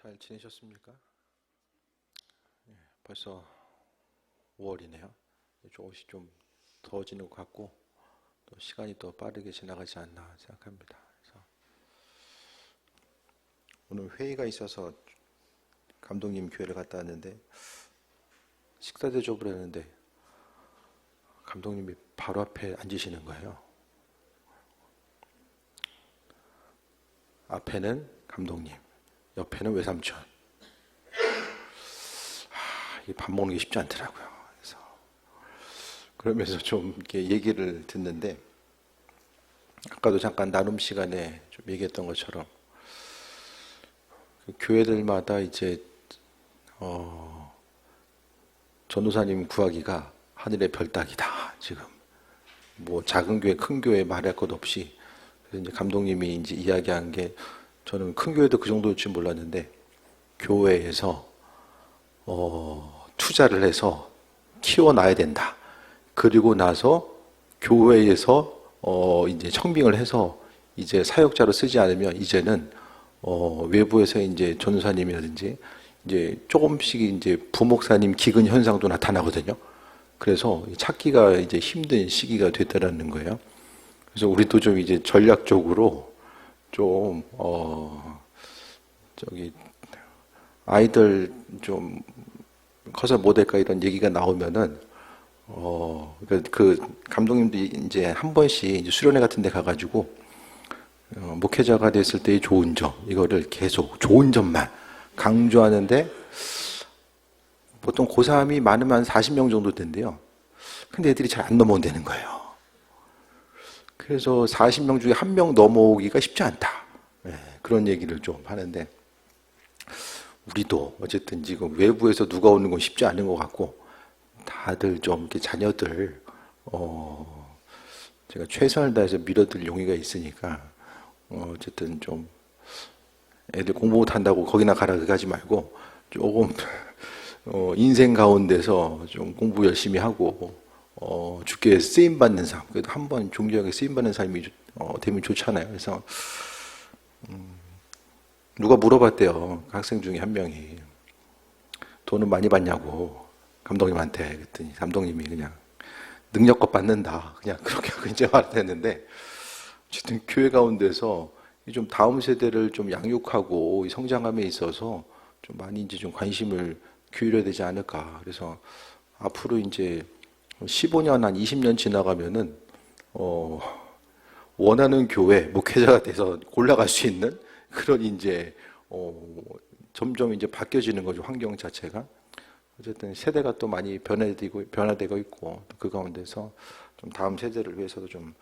잘 지내셨습니까? 벌써 5월이네요. 조금씩 좀 더워지는 것 같고 또 시간이 또 빠르게 지나가지 않나 생각합니다. 그래서 오늘 회의가 있어서 감독님 교회를 갔다 왔는데 식사 대접을 했는데 감독님이 바로 앞에 앉으시는 거예요. 앞에는 감독님, 옆에는 외삼촌. 이 밥 먹는 게 쉽지 않더라고요. 그래서 그러면서 좀 이렇게 얘기를 듣는데 아까도 잠깐 나눔 시간에 좀 얘기했던 것처럼 그 교회들마다 이제 전도사님 구하기가 하늘의 별 따기다. 지금 뭐 작은 교회, 큰 교회 말할 것 없이 그래서 이제 감독님이 이제 이야기한 게 저는 큰 교회도 그 정도일 줄 몰랐는데 교회에서 투자를 해서 키워놔야 된다. 그리고 나서 교회에서 이제 청빙을 해서 이제 사역자로 쓰지 않으면 이제는 외부에서 이제 전도사님이라든지 이제 조금씩 이제 부목사님 기근 현상도 나타나거든요. 그래서 찾기가 이제 힘든 시기가 됐다라는 거예요. 그래서 우리도 좀 이제 전략적으로 좀 저기 아이들 좀 커서 뭐 될까 이런 얘기가 나오면은 그 감독님도 이제 한 번씩 이제 수련회 같은 데 가가지고 목회자가 됐을 때의 좋은 점 이거를 계속 좋은 점만 강조하는데 보통 고3이 많으면 40명 정도 된대요. 근데 애들이 잘 안 넘어온다는 거예요. 그래서 40명 중에 한 명 넘어오기가 쉽지 않다. 그런 얘기를 좀 하는데 우리도 어쨌든 지금 외부에서 누가 오는 건 쉽지 않은 것 같고 다들 좀 이렇게 자녀들 제가 최선을 다해서 밀어들 용의가 있으니까 어쨌든 좀 애들 공부 못한다고 거기나 가라 그거 하지 말고 조금 인생 가운데서 좀 공부 열심히 하고 주께 쓰임 받는 삶 그래도 한번 종교하게 쓰임 받는 삶이 되면 좋잖아요. 그래서 누가 물어봤대요. 학생 중에 한 명이 돈은 많이 받냐고 감독님한테 그랬더니 감독님이 그냥 능력껏 받는다 그냥 그렇게 이제 말했는데 어쨌든 교회 가운데서 좀 다음 세대를 좀 양육하고 성장함에 있어서 좀 많이 이제 좀 관심을 기울여야 되지 않을까. 그래서 앞으로 이제 15년 한 20년 지나가면은 원하는 교회 목회자가 돼서 올라갈 수 있는 그런 이제 점점 이제 바뀌어지는 거죠. 환경 자체가. 어쨌든 세대가 또 많이 변화되고 있고 그 가운데서 좀 다음 세대를 위해서도 좀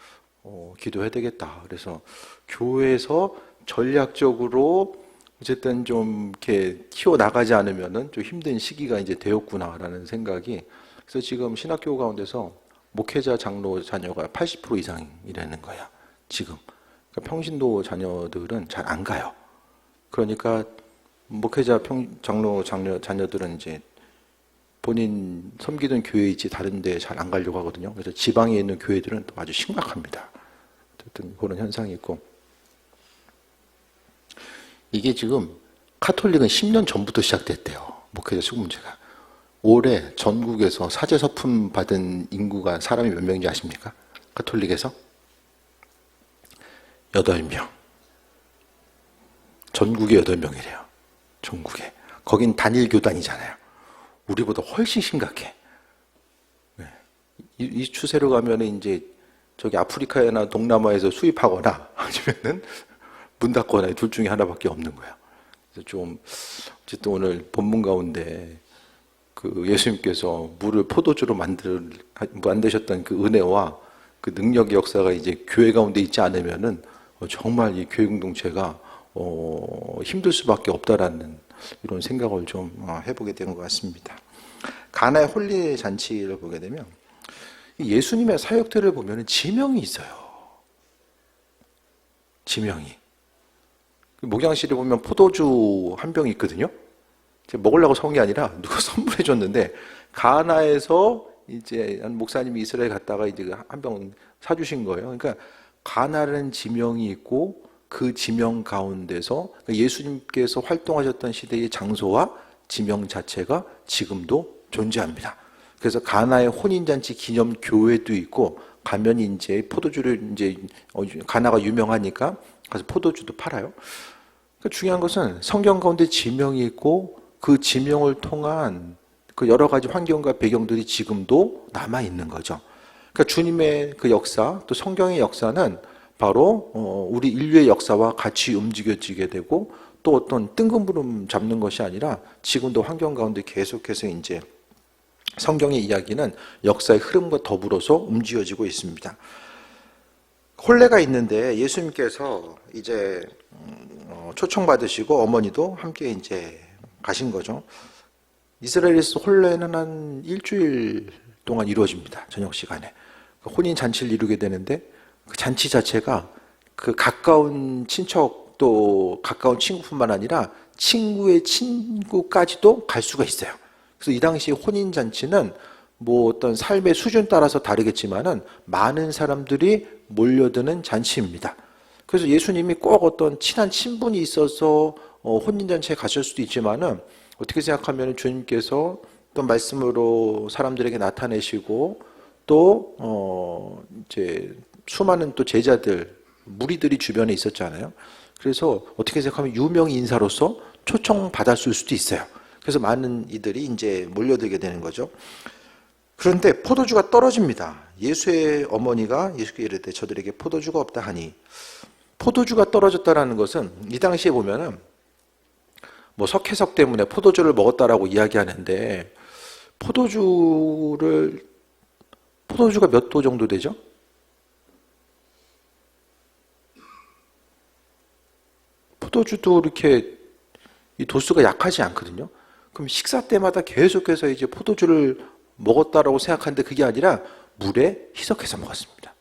기도해야 되겠다. 그래서 교회에서 전략적으로 어쨌든 좀 이렇게 키워 나가지 않으면은 좀 힘든 시기가 이제 되었구나라는 생각이. 그래서 지금 신학교 가운데서 목회자 장로 자녀가 80% 이상이라는 거야. 지금. 그러니까 평신도 자녀들은 잘 안 가요. 그러니까 목회자 장로 자녀들은 이제 본인 섬기던 교회 있지 다른 데 잘 안 가려고 하거든요. 그래서 지방에 있는 교회들은 또 아주 심각합니다. 어쨌든 그런 현상이 있고 이게 지금 카톨릭은 10년 전부터 시작됐대요. 목회자 수급 문제가. 올해 전국에서 사제 서품 받은 인구가 사람이 몇 명인지 아십니까? 카톨릭에서 8명. 전국에 8명이래요. 전국에. 거긴 단일 교단이잖아요. 우리보다 훨씬 심각해. 이 추세로 가면 이제 저기 아프리카나 동남아에서 수입하거나 아니면은 문 닫거나 둘 중에 하나밖에 없는 거야. 그래서 좀 어쨌든 오늘 본문 가운데 그 예수님께서 물을 포도주로 만드셨던 그 은혜와 그 능력의 역사가 이제 교회 가운데 있지 않으면은 정말 이 교회 공동체가 힘들 수밖에 없다라는 이런 생각을 좀 해보게 된 것 같습니다. 가나의 혼례 잔치를 보게 되면 예수님의 사역들을 보면 지명이 있어요. 지명이. 목양실에 보면 포도주 한 병이 있거든요. 먹으려고 사온 게 아니라 누가 선물해 줬는데 가나에서 이제 한 목사님이 이스라엘 갔다가 이제 한 병 사주신 거예요. 그러니까 가나라는 지명이 있고 그 지명 가운데서 예수님께서 활동하셨던 시대의 장소와 지명 자체가 지금도 존재합니다. 그래서 가나의 혼인잔치 기념 교회도 있고, 가면 이제 포도주를 이제 가나가 유명하니까 가서 포도주도 팔아요. 그러니까 중요한 것은 성경 가운데 지명이 있고, 그 지명을 통한 그 여러 가지 환경과 배경들이 지금도 남아 있는 거죠. 그러니까 주님의 그 역사, 또 성경의 역사는 바로 우리 인류의 역사와 같이 움직여지게 되고, 또 어떤 뜬금구름 잡는 것이 아니라 지금도 환경 가운데 계속해서 이제 성경의 이야기는 역사의 흐름과 더불어서 움직여지고 있습니다. 혼례가 있는데 예수님께서 이제 초청받으시고 어머니도 함께 이제 가신 거죠. 이스라엘에서 혼례는 한 일주일 동안 이루어집니다. 저녁 시간에. 혼인 잔치를 이루게 되는데, 그 잔치 자체가 그 가까운 친척 또 가까운 친구뿐만 아니라 친구의 친구까지도 갈 수가 있어요. 그래서 이 당시 혼인 잔치는 뭐 어떤 삶의 수준 따라서 다르겠지만은 많은 사람들이 몰려드는 잔치입니다. 그래서 예수님이 꼭 어떤 친한 친분이 있어서 혼인 잔치에 가실 수도 있지만은, 어떻게 생각하면 주님께서 또 말씀으로 사람들에게 나타내시고, 또 이제 수많은 또 제자들, 무리들이 주변에 있었잖아요. 그래서 어떻게 생각하면 유명 인사로서 초청받았을 수도 있어요. 그래서 많은 이들이 이제 몰려들게 되는 거죠. 그런데 포도주가 떨어집니다. 예수의 어머니가 예수께 이르되 저들에게 포도주가 없다 하니, 포도주가 떨어졌다라는 것은 이 당시에 보면은 뭐 석회석 때문에 포도주를 먹었다라고 이야기하는데, 포도주가 몇 도 정도 되죠? 포도주도 이렇게 이 도수가 약하지 않거든요. 그럼 식사 때마다 계속해서 이제 포도주를 먹었다라고 생각하는데, 그게 아니라 물에 희석해서 먹었습니다.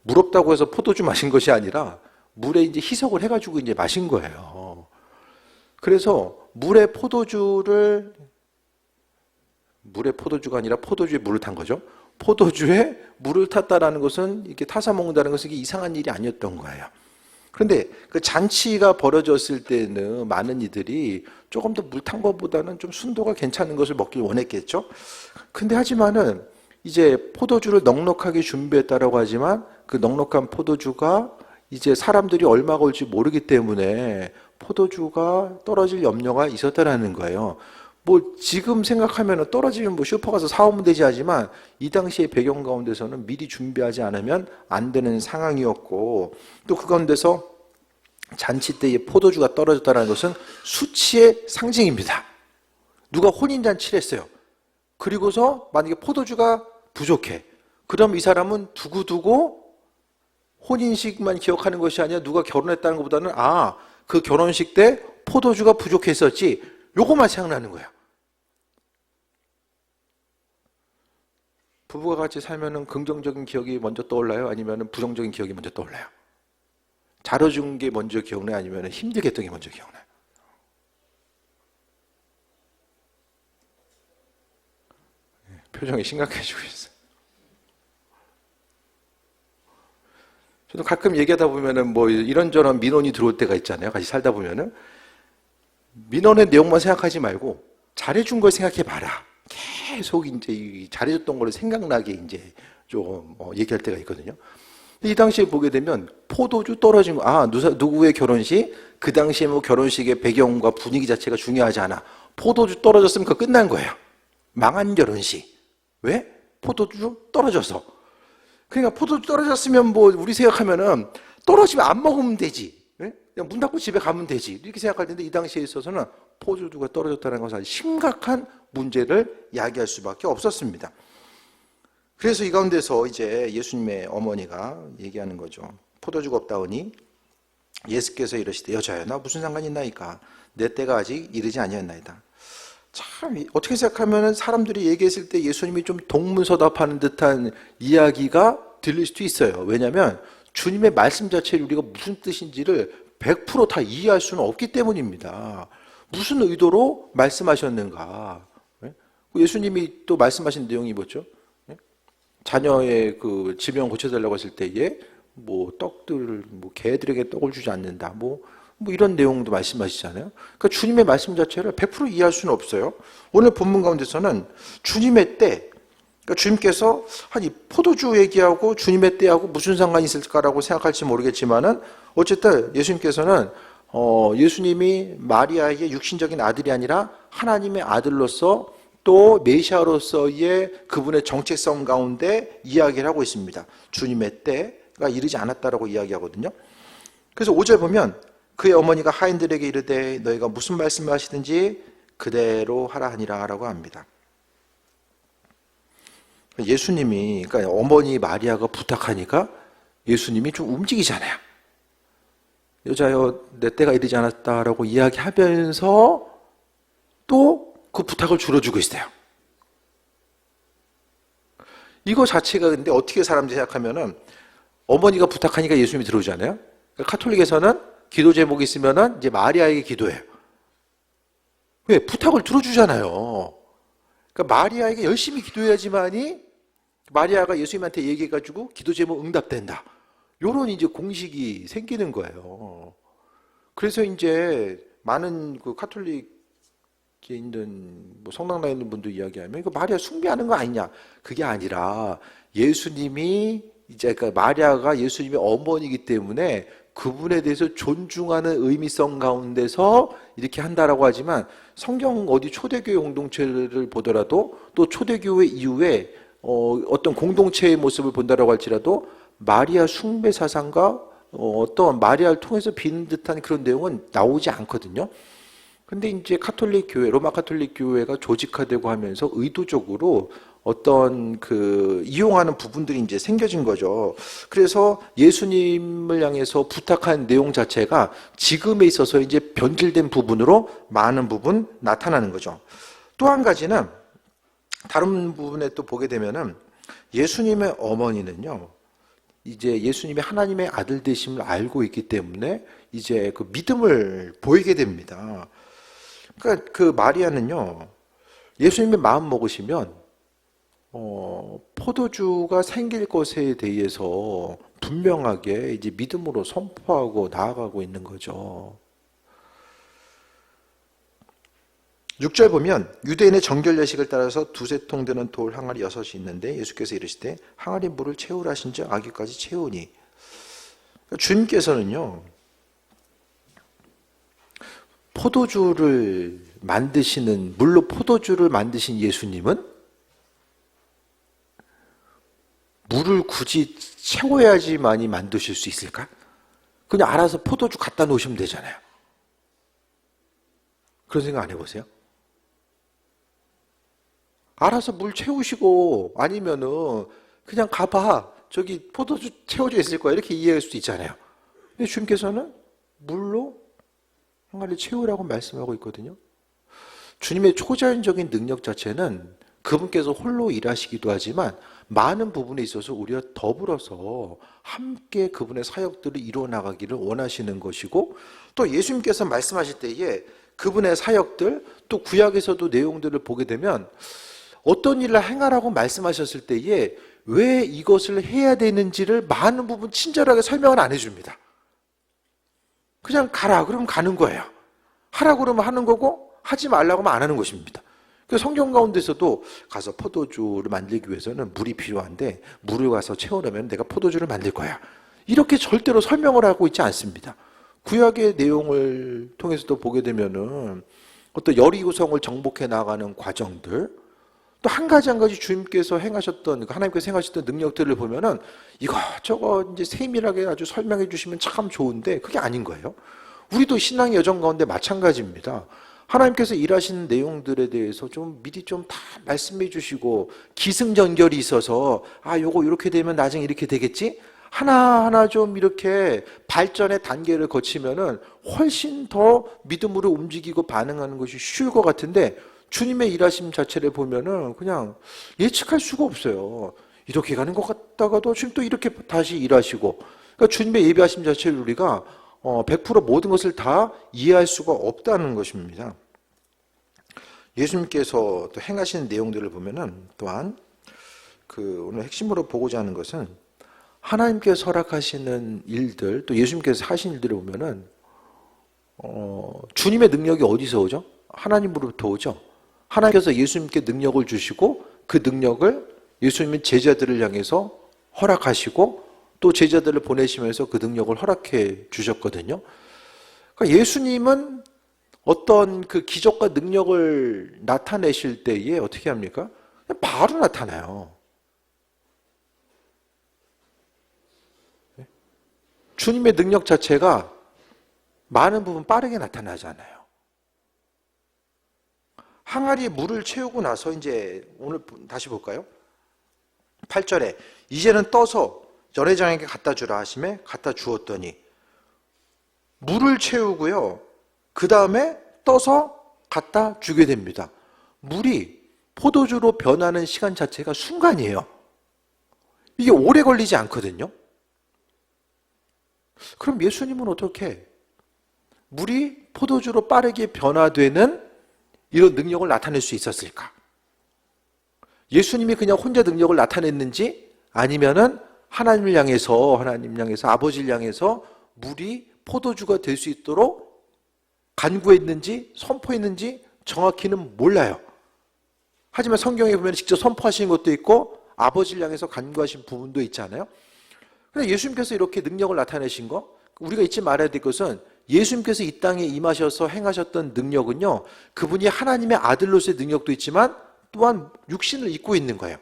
물 없다고 해서 포도주 마신 것이 아니라 물에 이제 희석을 해가지고 이제 마신 거예요. 그래서 물에 포도주가 아니라 포도주에 물을 탄 거죠. 포도주에 물을 탔다라는 것은, 이렇게 타서 먹는다는 것은 이게 이상한 일이 아니었던 거예요. 그런데 그 잔치가 벌어졌을 때는 많은 이들이 조금 더 물 탄 것보다는 좀 순도가 괜찮은 것을 먹길 원했겠죠. 근데 하지만은 이제 포도주를 넉넉하게 준비했다라고 하지만, 그 넉넉한 포도주가 이제 사람들이 얼마 걸지 모르기 때문에 포도주가 떨어질 염려가 있었다라는 거예요. 뭐 지금 생각하면 떨어지면 뭐 슈퍼 가서 사오면 되지 하지만, 이 당시의 배경 가운데서는 미리 준비하지 않으면 안 되는 상황이었고, 또 그 가운데서 잔치 때에 포도주가 떨어졌다는 것은 수치의 상징입니다. 누가 혼인잔치를 했어요. 그리고서 만약에 포도주가 부족해. 그럼 이 사람은 두고두고 혼인식만 기억하는 것이 아니라 누가 결혼했다는 것보다는, 그 결혼식 때 포도주가 부족했었지, 요거만 생각나는 거예요. 부부가 같이 살면은 긍정적인 기억이 먼저 떠올라요? 아니면 부정적인 기억이 먼저 떠올라요? 잘해준 게 먼저 기억나요? 아니면 힘들게 했던 게 먼저 기억나요? 표정이 심각해지고 있어요. 저도 가끔 얘기하다 보면은 뭐 이런저런 민원이 들어올 때가 있잖아요. 같이 살다 보면은. 민원의 내용만 생각하지 말고 잘해준 걸 생각해 봐라. 계속 이제 잘해줬던 걸 생각나게 이제 좀 얘기할 때가 있거든요. 이 당시에 보게 되면 포도주 떨어진 거, 누구의 결혼식, 그 당시에 뭐 결혼식의 배경과 분위기 자체가 중요하지 않아. 포도주 떨어졌으면 그거 끝난 거예요. 망한 결혼식. 왜? 포도주 떨어져서. 그러니까 포도주 떨어졌으면 뭐 우리 생각하면은 떨어지면 안 먹으면 되지. 그냥 문 닫고 집에 가면 되지. 이렇게 생각할 텐데, 이 당시에 있어서는 포도주가 떨어졌다는 것은 아주 심각한 문제를 야기할 수밖에 없었습니다. 그래서 이 가운데서 이제 예수님의 어머니가 얘기하는 거죠. 포도주가 없다오니 예수께서 이러시되 여자여 나 무슨 상관이 있나이까 내 때가 아직 이르지 아니었나이다. 참 어떻게 생각하면 사람들이 얘기했을 때 예수님이 좀 동문서답하는 듯한 이야기가 들릴 수도 있어요. 왜냐하면 주님의 말씀 자체를 우리가 무슨 뜻인지를 100% 다 이해할 수는 없기 때문입니다. 무슨 의도로 말씀하셨는가? 예수님이 또 말씀하신 내용이 뭐죠? 자녀의 그 질병 고쳐달라고 했을 때에 뭐 떡들, 뭐 개들에게 떡을 주지 않는다. 뭐 이런 내용도 말씀하시잖아요. 그러니까 주님의 말씀 자체를 100% 이해할 수는 없어요. 오늘 본문 가운데서는 주님의 때, 그러니까 주님께서 한 이 포도주 얘기하고 주님의 때하고 무슨 상관이 있을까라고 생각할지 모르겠지만은 어쨌든 예수님께서는 예수님이 마리아의 육신적인 아들이 아니라 하나님의 아들로서 또 메시아로서의 그분의 정체성 가운데 이야기를 하고 있습니다. 주님의 때가 이르지 않았다라고 이야기하거든요. 그래서 5절 보면 그의 어머니가 하인들에게 이르되 너희가 무슨 말씀을 하시든지 그대로 하라 하니라 라고 합니다. 예수님이, 그러니까 어머니 마리아가 부탁하니까 예수님이 좀 움직이잖아요. 여자여 내 때가 이르지 않았다라고 이야기하면서 또 그 부탁을 줄여주고 있어요. 이거 자체가 근데 어떻게 사람들이 생각하면은 어머니가 부탁하니까 예수님이 들어오잖아요. 그러니까 카톨릭에서는 기도 제목이 있으면은 이제 마리아에게 기도해요. 왜? 부탁을 들어주잖아요. 그러니까 마리아에게 열심히 기도해야지만이 마리아가 예수님한테 얘기해가지고 기도 제목 응답된다. 요런 이제 공식이 생기는 거예요. 그래서 이제 많은 그 카톨릭에 있는 뭐 성당에 있는 분들 이야기하면 이거 마리아 숭배하는 거 아니냐? 그게 아니라 예수님이 이제 그러니까 마리아가 예수님의 어머니이기 때문에 그분에 대해서 존중하는 의미성 가운데서 이렇게 한다라고 하지만 성경 어디 초대교회 공동체를 보더라도 또 초대교회 이후에 어떤 공동체의 모습을 본다라고 할지라도 마리아 숭배 사상과 어떤 마리아를 통해서 비는 듯한 그런 내용은 나오지 않거든요. 근데 이제 카톨릭 교회, 로마 카톨릭 교회가 조직화되고 하면서 의도적으로 어떤 그 이용하는 부분들이 이제 생겨진 거죠. 그래서 예수님을 향해서 부탁한 내용 자체가 지금에 있어서 이제 변질된 부분으로 많은 부분 나타나는 거죠. 또 한 가지는 다른 부분에 또 보게 되면은 예수님의 어머니는요, 이제 예수님이 하나님의 아들 되심을 알고 있기 때문에 이제 그 믿음을 보이게 됩니다. 그러니까 그 마리아는요, 예수님이 마음 먹으시면 포도주가 생길 것에 대해서 분명하게 이제 믿음으로 선포하고 나아가고 있는 거죠. 6절 보면 유대인의 정결 예식을 따라서 두세 통 되는 돌 항아리 6이 있는데 예수께서 이르시되 항아리 물을 채우라 하신즉 아기까지 채우니. 주님께서는요, 포도주를 만드시는, 물로 포도주를 만드신 예수님은 물을 굳이 채워야지만이 만드실 수 있을까? 그냥 알아서 포도주 갖다 놓으시면 되잖아요. 그런 생각 안 해보세요? 알아서 물 채우시고 아니면은 그냥 가봐, 저기 포도주 채워져 있을 거야, 이렇게 이해할 수도 있잖아요. 근데 주님께서는 물로 항아리를 채우라고 말씀하고 있거든요. 주님의 초자연적인 능력 자체는 그분께서 홀로 일하시기도 하지만 많은 부분에 있어서 우리와 더불어서 함께 그분의 사역들을 이루어나가기를 원하시는 것이고, 또 예수님께서 말씀하실 때에 그분의 사역들, 또 구약에서도 내용들을 보게 되면 어떤 일을 행하라고 말씀하셨을 때에 왜 이것을 해야 되는지를 많은 부분 친절하게 설명을 안 해줍니다. 그냥 가라 그러면 가는 거예요. 하라 그러면 하는 거고, 하지 말라고 하면 안 하는 것입니다. 그래서 성경 가운데서도 가서 포도주를 만들기 위해서는 물이 필요한데 물을 가서 채우려면 내가 포도주를 만들 거야, 이렇게 절대로 설명을 하고 있지 않습니다. 구약의 내용을 통해서도 보게 되면은 어떤 여리고성을 정복해 나가는 과정들, 또 한 가지 한 가지 주님께서 행하셨던, 하나님께서 행하셨던 능력들을 보면은 이것저것 이제 세밀하게 아주 설명해 주시면 참 좋은데 그게 아닌 거예요. 우리도 신앙의 여정 가운데 마찬가지입니다. 하나님께서 일하시는 내용들에 대해서 좀 미리 좀 다 말씀해 주시고 기승전결이 있어서 요거 이렇게 되면 나중에 이렇게 되겠지? 하나하나 좀 이렇게 발전의 단계를 거치면은 훨씬 더 믿음으로 움직이고 반응하는 것이 쉬울 것 같은데 주님의 일하심 자체를 보면은 그냥 예측할 수가 없어요. 이렇게 가는 것 같다가도 지금 또 이렇게 다시 일하시고, 그러니까 주님의 예비하심 자체를 우리가 100% 모든 것을 다 이해할 수가 없다는 것입니다. 예수님께서 또 행하시는 내용들을 보면은 또한 오늘 핵심으로 보고자 하는 것은 하나님께서 허락하시는 일들, 또 예수님께서 하신 일들을 보면은 주님의 능력이 어디서 오죠? 하나님으로부터 오죠. 하나님께서 예수님께 능력을 주시고 그 능력을 예수님의 제자들을 향해서 허락하시고 또 제자들을 보내시면서 그 능력을 허락해 주셨거든요. 그러니까 예수님은 어떤 그 기적과 능력을 나타내실 때에 어떻게 합니까? 바로 나타나요. 주님의 능력 자체가 많은 부분 빠르게 나타나잖아요. 항아리에 물을 채우고 나서 이제 오늘 다시 볼까요? 8절에 이제는 떠서 연회장에게 갖다 주라 하시매 갖다 주었더니 물을 채우고요. 그 다음에 떠서 갖다 주게 됩니다. 물이 포도주로 변하는 시간 자체가 순간이에요. 이게 오래 걸리지 않거든요. 그럼 예수님은 어떻게 물이 포도주로 빠르게 변화되는 이런 능력을 나타낼 수 있었을까? 예수님이 그냥 혼자 능력을 나타냈는지 아니면은 하나님 향해서 아버지를 향해서 물이 포도주가 될 수 있도록 간구했는지 선포했는지 정확히는 몰라요. 하지만 성경에 보면 직접 선포하신 것도 있고 아버지를 향해서 간구하신 부분도 있잖아요. 그런데 예수님께서 이렇게 능력을 나타내신 거, 우리가 잊지 말아야 될 것은 예수님께서 이 땅에 임하셔서 행하셨던 능력은요, 그분이 하나님의 아들로서의 능력도 있지만 또한 육신을 입고 있는 거예요.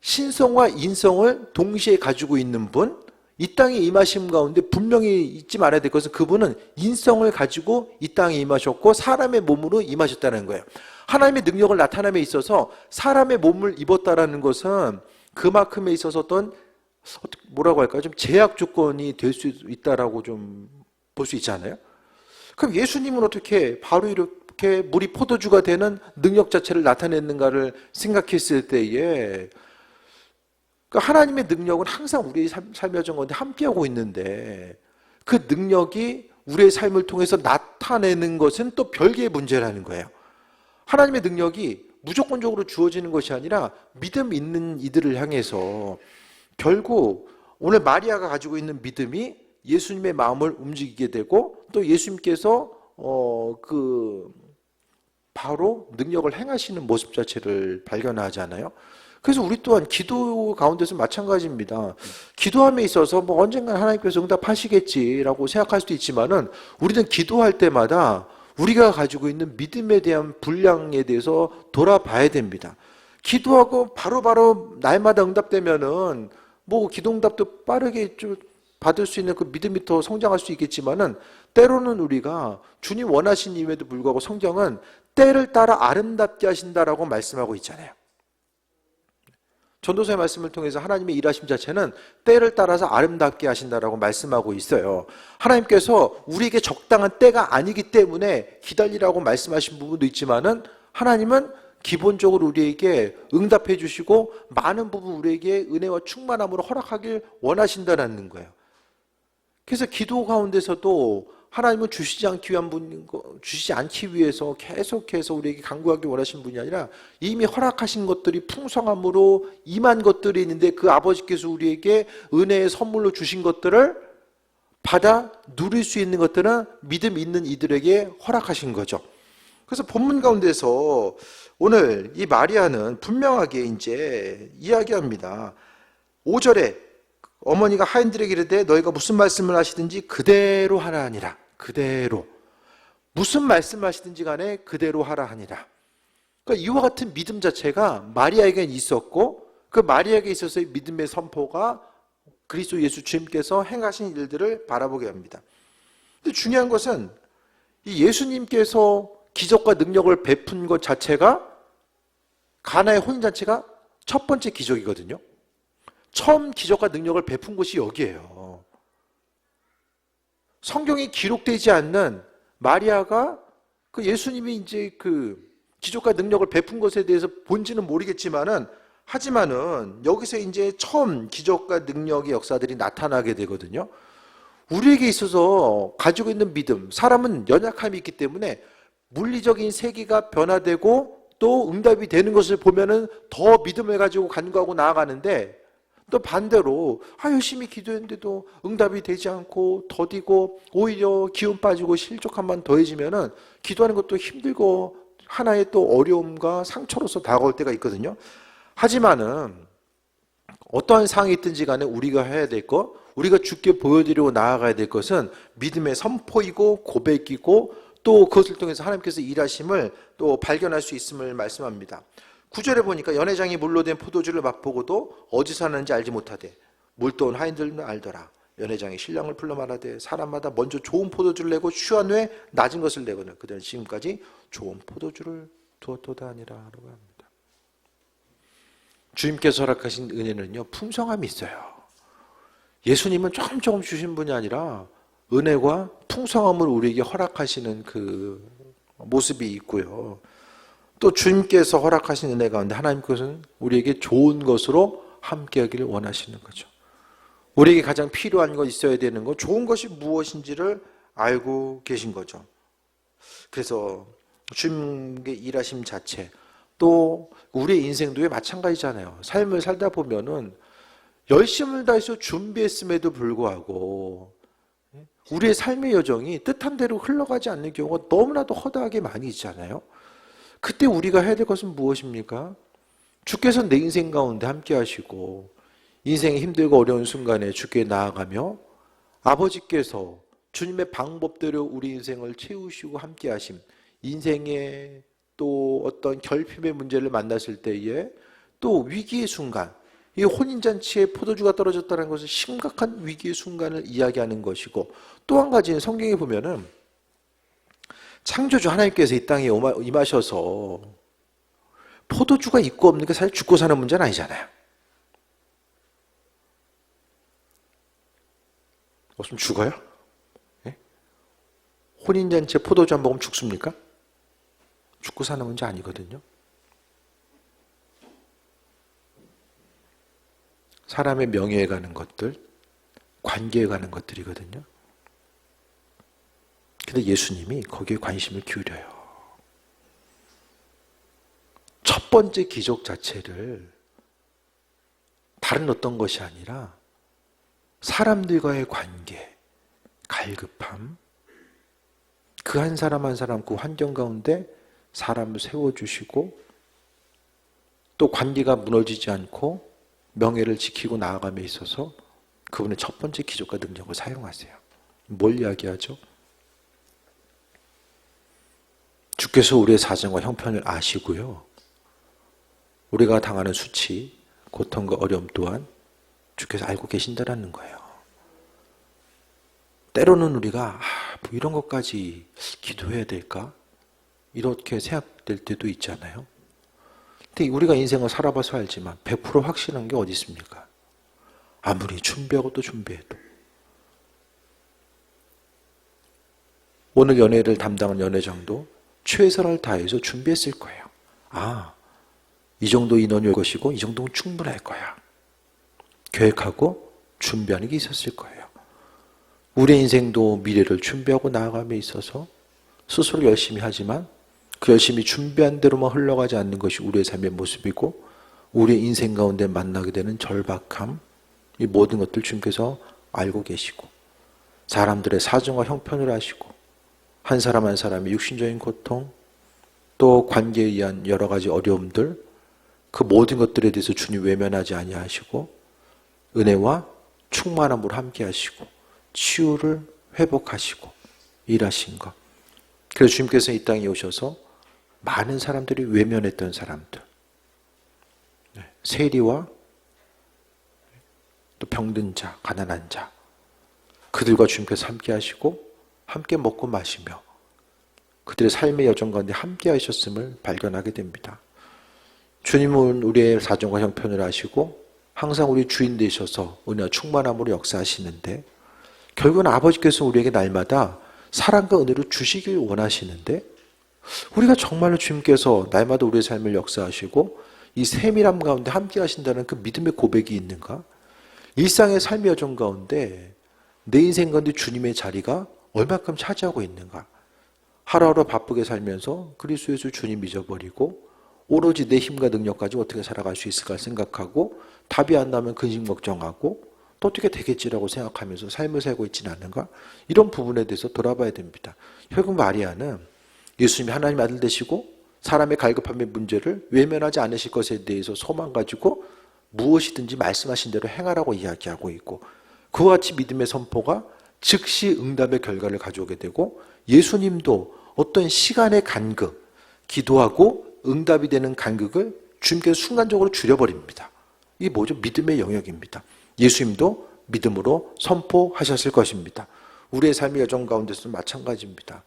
신성과 인성을 동시에 가지고 있는 분, 이 땅에 임하심 가운데 분명히 잊지 말아야 될 것은 그분은 인성을 가지고 이 땅에 임하셨고 사람의 몸으로 임하셨다는 거예요. 하나님의 능력을 나타남에 있어서 사람의 몸을 입었다라는 것은 그만큼에 있어서 어떤 뭐라고 할까요? 좀 제약 조건이 될 수 있다라고 좀 볼 수 있잖아요. 그럼 예수님은 어떻게 바로 이렇게 물이 포도주가 되는 능력 자체를 나타냈는가를 생각했을 때에 그러니까 하나님의 능력은 항상 우리의 삶의 여정 가운데 함께하고 있는데 그 능력이 우리의 삶을 통해서 나타내는 것은 또 별개의 문제라는 거예요. 하나님의 능력이 무조건적으로 주어지는 것이 아니라 믿음 있는 이들을 향해서 결국 오늘 마리아가 가지고 있는 믿음이 예수님의 마음을 움직이게 되고 또 예수님께서 바로 능력을 행하시는 모습 자체를 발견하잖아요. 그래서 우리 또한 기도 가운데서 마찬가지입니다. 기도함에 있어서 뭐 언젠가 하나님께서 응답하시겠지라고 생각할 수도 있지만은 우리는 기도할 때마다 우리가 가지고 있는 믿음에 대한 분량에 대해서 돌아봐야 됩니다. 기도하고 바로바로 날마다 응답되면은 뭐 기도 응답도 빠르게 좀 받을 수 있는 그 믿음이 더 성장할 수 있겠지만은 때로는 우리가 주님 원하신 임에도 불구하고 성경은 때를 따라 아름답게 하신다라고 말씀하고 있잖아요. 전도서의 말씀을 통해서 하나님의 일하심 자체는 때를 따라서 아름답게 하신다라고 말씀하고 있어요. 하나님께서 우리에게 적당한 때가 아니기 때문에 기다리라고 말씀하신 부분도 있지만은 하나님은 기본적으로 우리에게 응답해 주시고 많은 부분 우리에게 은혜와 충만함으로 허락하길 원하신다는 거예요. 그래서 기도 가운데서도 하나님은 주시지 않기 위해서 계속해서 우리에게 간구하기 원하신 분이 아니라 이미 허락하신 것들이 풍성함으로 임한 것들이 있는데 그 아버지께서 우리에게 은혜의 선물로 주신 것들을 받아 누릴 수 있는 것들은 믿음 있는 이들에게 허락하신 거죠. 그래서 본문 가운데서 오늘 이 마리아는 분명하게 이제 이야기합니다. 5절에 어머니가 하인들에게 이르되 너희가 무슨 말씀을 하시든지 그대로 하라 하니라. 그대로. 무슨 말씀하시든지 간에 그대로 하라 하니라. 그러니까 이와 같은 믿음 자체가 마리아에게는 있었고 그 마리아에게 있어서의 믿음의 선포가 그리스도 예수 주님께서 행하신 일들을 바라보게 합니다. 근데 중요한 것은 이 예수님께서 기적과 능력을 베푼 것 자체가 가나의 혼인잔치가 첫 번째 기적이거든요. 처음 기적과 능력을 베푼 곳이 여기예요. 성경에 기록되지 않는 마리아가 그 예수님이 이제 그 기적과 능력을 베푼 것에 대해서 본지는 모르겠지만은 하지만은 여기서 이제 처음 기적과 능력의 역사들이 나타나게 되거든요. 우리에게 있어서 가지고 있는 믿음, 사람은 연약함이 있기 때문에 물리적인 세계가 변화되고 또 응답이 되는 것을 보면은 더 믿음을 가지고 간구하고 나아가는데 또 반대로 열심히 기도했는데도 응답이 되지 않고 더디고 오히려 기운 빠지고 실족함만 더해지면은 기도하는 것도 힘들고 하나의 또 어려움과 상처로서 다가올 때가 있거든요. 하지만은 어떠한 상황이 있든지 간에 우리가 해야 될 것, 우리가 주께 보여드리고 나아가야 될 것은 믿음의 선포이고 고백이고 또 그것을 통해서 하나님께서 일하심을 또 발견할 수 있음을 말씀합니다. 9절에 보니까 연회장이 물로 된 포도주를 맛보고도 어디서 나는지 알지 못하되 물도온 하인들은 알더라. 연회장이 신랑을 불러 말하되 사람마다 먼저 좋은 포도주를 내고 취한 후에 낮은 것을 내거늘 그들은 지금까지 좋은 포도주를 두었도다 하니라 라고 합니다. 주님께서 허락하신 은혜는요, 풍성함이 있어요. 예수님은 조금 주신 분이 아니라 은혜와 풍성함을 우리에게 허락하시는 그 모습이 있고요. 또 주님께서 허락하신 은혜 가운데 하나님께서는 우리에게 좋은 것으로 함께하기를 원하시는 거죠. 우리에게 가장 필요한 것, 있어야 되는 것, 좋은 것이 무엇인지를 알고 계신 거죠. 그래서 주님의 일하심 자체, 또 우리의 인생도 마찬가지잖아요. 삶을 살다 보면은 열심을 다해서 준비했음에도 불구하고 우리의 삶의 여정이 뜻한 대로 흘러가지 않는 경우가 너무나도 허다하게 많이 있잖아요. 그때 우리가 해야 될 것은 무엇입니까? 주께서 내 인생 가운데 함께 하시고 인생이 힘들고 어려운 순간에 주께 나아가며 아버지께서 주님의 방법대로 우리 인생을 채우시고 함께 하심, 인생의 또 어떤 결핍의 문제를 만났을 때에 또 위기의 순간, 이 혼인잔치에 포도주가 떨어졌다는 것은 심각한 위기의 순간을 이야기하는 것이고, 또 한 가지는 성경에 보면은 창조주 하나님께서 이 땅에 임하셔서 포도주가 있고 없는 게 사실 죽고 사는 문제는 아니잖아요. 없으면 죽어요? 예? 혼인잔치에 포도주 안 먹으면 죽습니까? 죽고 사는 문제 아니거든요. 사람의 명예에 가는 것들, 관계에 가는 것들이거든요. 근데 예수님이 거기에 관심을 기울여요. 첫 번째 기적 자체를 다른 어떤 것이 아니라 사람들과의 관계, 갈급함, 그 한 사람 한 사람 그 환경 가운데 사람을 세워주시고 또 관계가 무너지지 않고 명예를 지키고 나아감에 있어서 그분의 첫 번째 기적과 능력을 사용하세요. 뭘 이야기하죠? 주께서 우리의 사정과 형편을 아시고요. 우리가 당하는 수치, 고통과 어려움 또한 주께서 알고 계신다라는 거예요. 때로는 우리가 뭐 이런 것까지 기도해야 될까? 이렇게 생각될 때도 있잖아요. 근데 우리가 인생을 살아봐서 알지만 100% 확신한 게 어디 있습니까? 아무리 준비하고 또 준비해도. 오늘 연회를 담당한 연회장도 최선을 다해서 준비했을 거예요. 이 정도 인원일 것이고 이 정도는 충분할 거야. 계획하고 준비하는 게 있었을 거예요. 우리의 인생도 미래를 준비하고 나아감에 있어서 스스로 열심히 하지만 그 열심히 준비한 대로만 흘러가지 않는 것이 우리의 삶의 모습이고 우리의 인생 가운데 만나게 되는 절박함, 이 모든 것들 주님께서 알고 계시고 사람들의 사정과 형편을 아시고 한 사람 한 사람의 육신적인 고통 또 관계에 의한 여러 가지 어려움들 그 모든 것들에 대해서 주님 외면하지 아니하시고 은혜와 충만함으로 함께 하시고 치유를 회복하시고 일하신 것. 그래서 주님께서 이 땅에 오셔서 많은 사람들이 외면했던 사람들, 세리와 또 병든 자, 가난한 자, 그들과 주님께서 함께 하시고 함께 먹고 마시며 그들의 삶의 여정 가운데 함께 하셨음을 발견하게 됩니다. 주님은 우리의 사정과 형편을 아시고 항상 우리 주인 되셔서 은혜와 충만함으로 역사하시는데 결국은 아버지께서 우리에게 날마다 사랑과 은혜를 주시길 원하시는데 우리가 정말로 주님께서 날마다 우리의 삶을 역사하시고 이 세밀함 가운데 함께 하신다는 그 믿음의 고백이 있는가? 일상의 삶의 여정 가운데 내 인생 가운데 주님의 자리가 얼마큼 차지하고 있는가? 하루하루 바쁘게 살면서 그리스도에서 주님 잊어버리고 오로지 내 힘과 능력 가지고 어떻게 살아갈 수 있을까 생각하고 답이 안 나면 근심 걱정하고 또 어떻게 되겠지라고 생각하면서 삶을 살고 있지는 않는가? 이런 부분에 대해서 돌아봐야 됩니다. 결국 마리아는 예수님이 하나님의 아들 되시고 사람의 갈급함의 문제를 외면하지 않으실 것에 대해서 소망 가지고 무엇이든지 말씀하신 대로 행하라고 이야기하고 있고, 그와 같이 믿음의 선포가 즉시 응답의 결과를 가져오게 되고, 예수님도 어떤 시간의 간극, 기도하고 응답이 되는 간극을 주님께서 순간적으로 줄여버립니다. 이게 뭐죠? 믿음의 영역입니다. 예수님도 믿음으로 선포하셨을 것입니다. 우리의 삶의 여정 가운데서도 마찬가지입니다.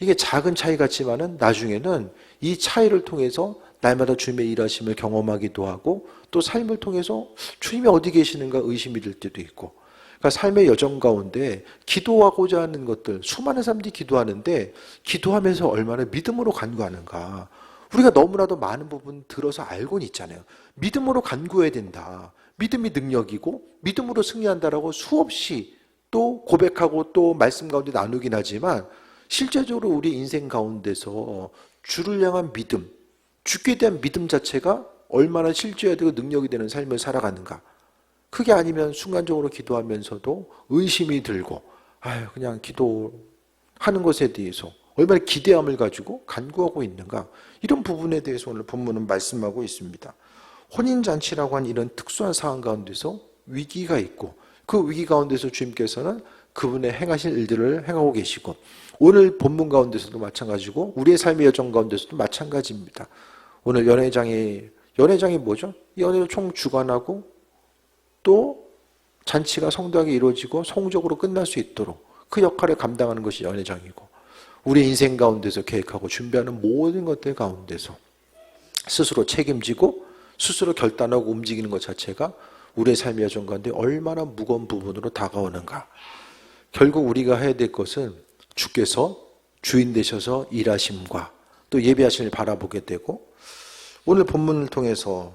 이게 작은 차이 같지만은 나중에는 이 차이를 통해서 날마다 주님의 일하심을 경험하기도 하고, 또 삶을 통해서 주님이 어디 계시는가 의심이 들 때도 있고, 그러니까 삶의 여정 가운데 기도하고자 하는 것들, 수많은 사람들이 기도하는데 기도하면서 얼마나 믿음으로 간구하는가, 우리가 너무나도 많은 부분 들어서 알고는 있잖아요. 믿음으로 간구해야 된다, 믿음이 능력이고 믿음으로 승리한다라고 수없이 또 고백하고 또 말씀 가운데 나누긴 하지만, 실제적으로 우리 인생 가운데서 주를 향한 믿음, 주께 대한 믿음 자체가 얼마나 실제해야 되고 능력이 되는 삶을 살아가는가. 그게 아니면 순간적으로 기도하면서도 의심이 들고, 그냥 기도하는 것에 대해서 얼마나 기대함을 가지고 간구하고 있는가. 이런 부분에 대해서 오늘 본문은 말씀하고 있습니다. 혼인잔치라고 하는 이런 특수한 상황 가운데서 위기가 있고, 그 위기 가운데서 주님께서는 그분의 행하실 일들을 행하고 계시고, 오늘 본문 가운데서도 마찬가지고 우리의 삶의 여정 가운데서도 마찬가지입니다. 오늘 연회장이 뭐죠? 연회를 총 주관하고 또 잔치가 성대하게 이루어지고 성적으로 끝날 수 있도록 그 역할을 감당하는 것이 연회장이고, 우리 인생 가운데서 계획하고 준비하는 모든 것들 가운데서 스스로 책임지고 스스로 결단하고 움직이는 것 자체가 우리의 삶의 여정 가운데 얼마나 무거운 부분으로 다가오는가. 결국 우리가 해야 될 것은 주께서 주인 되셔서 일하심과 또 예배하심을 바라보게 되고, 오늘 본문을 통해서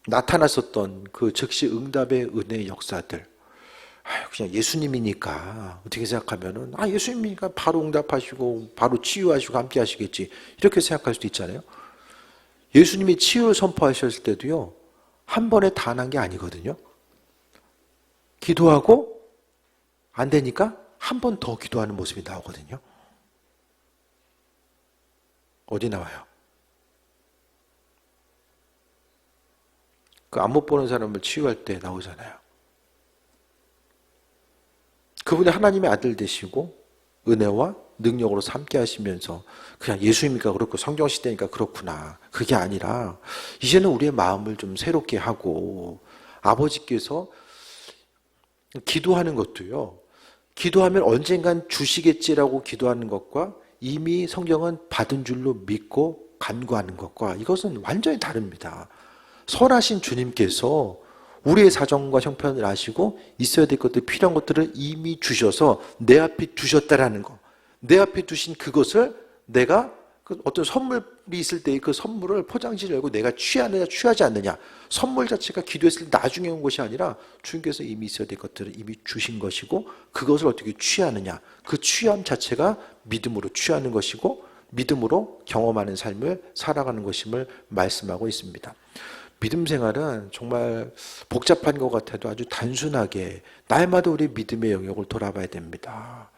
나타났었던 그 즉시 응답의 은혜의 역사들, 그냥 예수님이니까 어떻게 생각하면은 예수님이니까 바로 응답하시고 바로 치유하시고 함께 하시겠지, 이렇게 생각할 수도 있잖아요. 예수님이 치유를 선포하셨을 때도요, 한 번에 다 난 게 아니거든요. 기도하고 안 되니까 한 번 더 기도하는 모습이 나오거든요. 어디 나와요? 그 안 못 보는 사람을 치유할 때 나오잖아요. 그분이 하나님의 아들 되시고 은혜와 능력으로 함께 하시면서 그냥 예수님이니까 그렇고 성경시대니까 그렇구나, 그게 아니라 이제는 우리의 마음을 좀 새롭게 하고, 아버지께서 기도하는 것도요, 기도하면 언젠간 주시겠지라고 기도하는 것과 이미 성경은 받은 줄로 믿고 간구하는 것과 이것은 완전히 다릅니다. 선하신 주님께서 우리의 사정과 형편을 아시고 있어야 될 것들, 필요한 것들을 이미 주셔서 내 앞에 두셨다라는 것, 내 앞에 두신 그것을 내가 어떤 선물이 있을 때 그 선물을 포장지를 열고 내가 취하느냐 취하지 않느냐, 선물 자체가 기도했을 때 나중에 온 것이 아니라 주님께서 이미 있어야 될 것들을 이미 주신 것이고, 그것을 어떻게 취하느냐, 그 취함 자체가 믿음으로 취하는 것이고 믿음으로 경험하는 삶을 살아가는 것임을 말씀하고 있습니다. 믿음 생활은 정말 복잡한 것 같아도 아주 단순하게 날마다 우리 믿음의 영역을 돌아봐야 됩니다.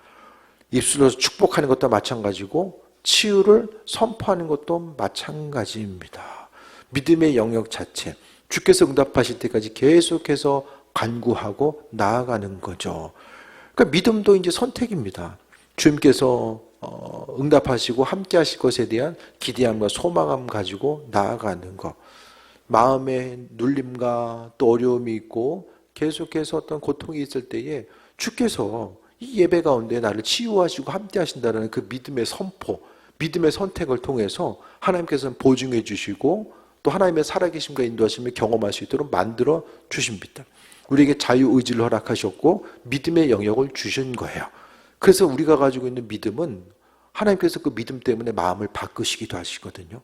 입술로 축복하는 것도 마찬가지고 치유를 선포하는 것도 마찬가지입니다. 믿음의 영역 자체, 주께서 응답하실 때까지 계속해서 간구하고 나아가는 거죠. 그러니까 믿음도 이제 선택입니다. 주님께서 응답하시고 함께 하실 것에 대한 기대함과 소망함 가지고 나아가는 것. 마음에 눌림과 또 어려움이 있고 계속해서 어떤 고통이 있을 때에 주께서 이 예배 가운데 나를 치유하시고 함께 하신다는 그 믿음의 선포, 믿음의 선택을 통해서 하나님께서는 보증해 주시고 또 하나님의 살아계심과 인도하심을 경험할 수 있도록 만들어 주십니다. 우리에게 자유의지를 허락하셨고 믿음의 영역을 주신 거예요. 그래서 우리가 가지고 있는 믿음은 하나님께서 그 믿음 때문에 마음을 바꾸시기도 하시거든요.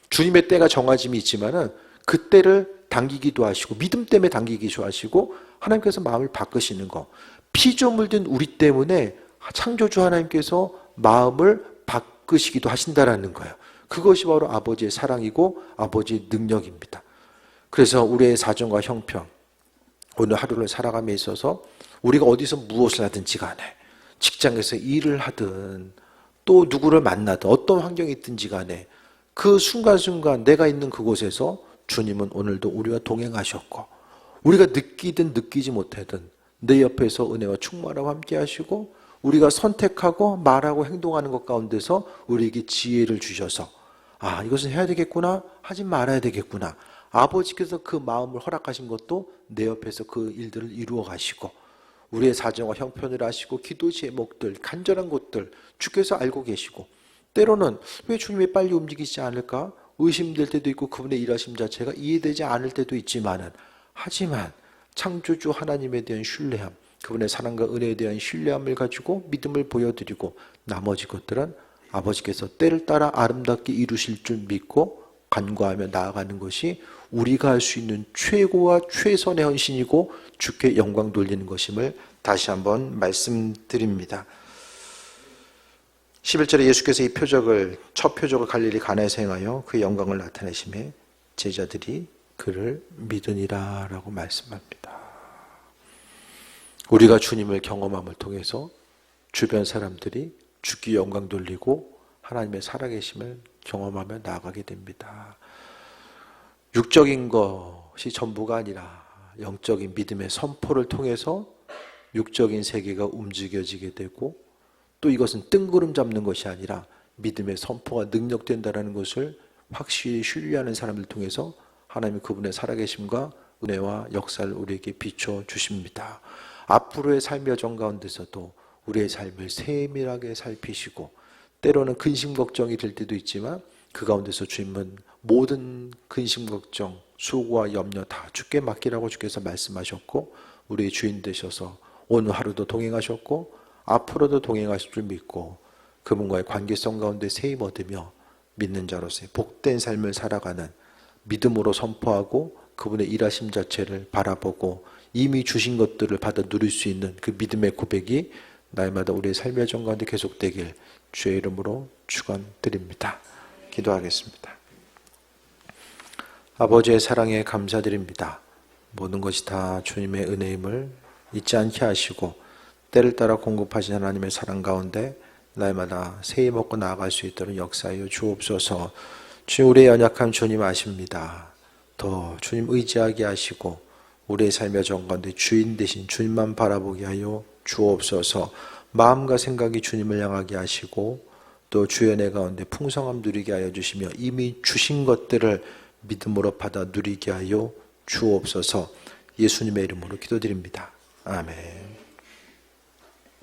주님의 때가 정해짐이 있지만은 그 때를 당기기도 하시고 믿음 때문에 당기기도 하시고 하나님께서 마음을 바꾸시는 거. 피조물 든 우리 때문에 창조주 하나님께서 마음을 바꾸시기도 하신다라는 거예요. 그것이 바로 아버지의 사랑이고 아버지의 능력입니다. 그래서 우리의 사정과 형편, 오늘 하루를 살아감에 있어서 우리가 어디서 무엇을 하든지 간에 직장에서 일을 하든 또 누구를 만나든 어떤 환경이 있든지 간에 그 순간순간 내가 있는 그곳에서 주님은 오늘도 우리와 동행하셨고 우리가 느끼든 느끼지 못하든 내 옆에서 은혜와 충만함 함께 하시고 우리가 선택하고 말하고 행동하는 것 가운데서 우리에게 지혜를 주셔서 이것은 해야 되겠구나 하지 말아야 되겠구나 아버지께서 그 마음을 허락하신 것도 내 옆에서 그 일들을 이루어 가시고 우리의 사정과 형편을 아시고 기도 제목들 간절한 것들 주께서 알고 계시고 때로는 왜 주님이 빨리 움직이지 않을까 의심될 때도 있고 그분의 일하심 자체가 이해되지 않을 때도 있지만은 하지만 창조주 하나님에 대한 신뢰함 그분의 사랑과 은혜에 대한 신뢰함을 가지고 믿음을 보여드리고 나머지 것들은 아버지께서 때를 따라 아름답게 이루실 줄 믿고 간구하며 나아가는 것이 우리가 할 수 있는 최고와 최선의 헌신이고 주께 영광 돌리는 것임을 다시 한번 말씀드립니다. 11절에 예수께서 이 첫 표적을 갈릴리 가나에서 행하여 그의 영광을 나타내심에 제자들이 그를 믿으니라 라고 말씀합니다. 우리가 주님을 경험함을 통해서 주변 사람들이 주께 영광 돌리고 하나님의 살아계심을 경험하며 나아가게 됩니다. 육적인 것이 전부가 아니라 영적인 믿음의 선포를 통해서 육적인 세계가 움직여지게 되고 또 이것은 뜬구름 잡는 것이 아니라 믿음의 선포가 능력된다는 것을 확실히 신뢰하는 사람들 통해서 하나님이 그분의 살아계심과 은혜와 역사를 우리에게 비춰주십니다. 앞으로의 삶의 여정 가운데서도 우리의 삶을 세밀하게 살피시고 때로는 근심 걱정이 될 때도 있지만 그 가운데서 주님은 모든 근심 걱정, 수고와 염려 다 주께 맡기라고 주께서 말씀하셨고 우리의 주인 되셔서 오늘 하루도 동행하셨고 앞으로도 동행하실 줄 믿고 그분과의 관계성 가운데 세임 얻으며 믿는 자로서의 복된 삶을 살아가는 믿음으로 선포하고 그분의 일하심 자체를 바라보고 이미 주신 것들을 받아 누릴 수 있는 그 믿음의 고백이 날마다 우리의 삶의 여정 가운데 계속되길 주의 이름으로 축원드립니다. 기도하겠습니다. 아버지의 사랑에 감사드립니다. 모든 것이 다 주님의 은혜임을 잊지 않게 하시고 때를 따라 공급하신 하나님의 사랑 가운데 날마다 세임 얻고 나아갈 수 있도록 역사하여 주옵소서. 주님 우리의 연약함 주님 아십니다. 더 주님 의지하게 하시고 우리의 삶의 여정 가운데 주인 되신 주님만 바라보게 하여 주옵소서. 마음과 생각이 주님을 향하게 하시고 또 주의 은혜 가운데 풍성함 누리게 하여 주시며 이미 주신 것들을 믿음으로 받아 누리게 하여 주옵소서. 예수님의 이름으로 기도드립니다. 아멘.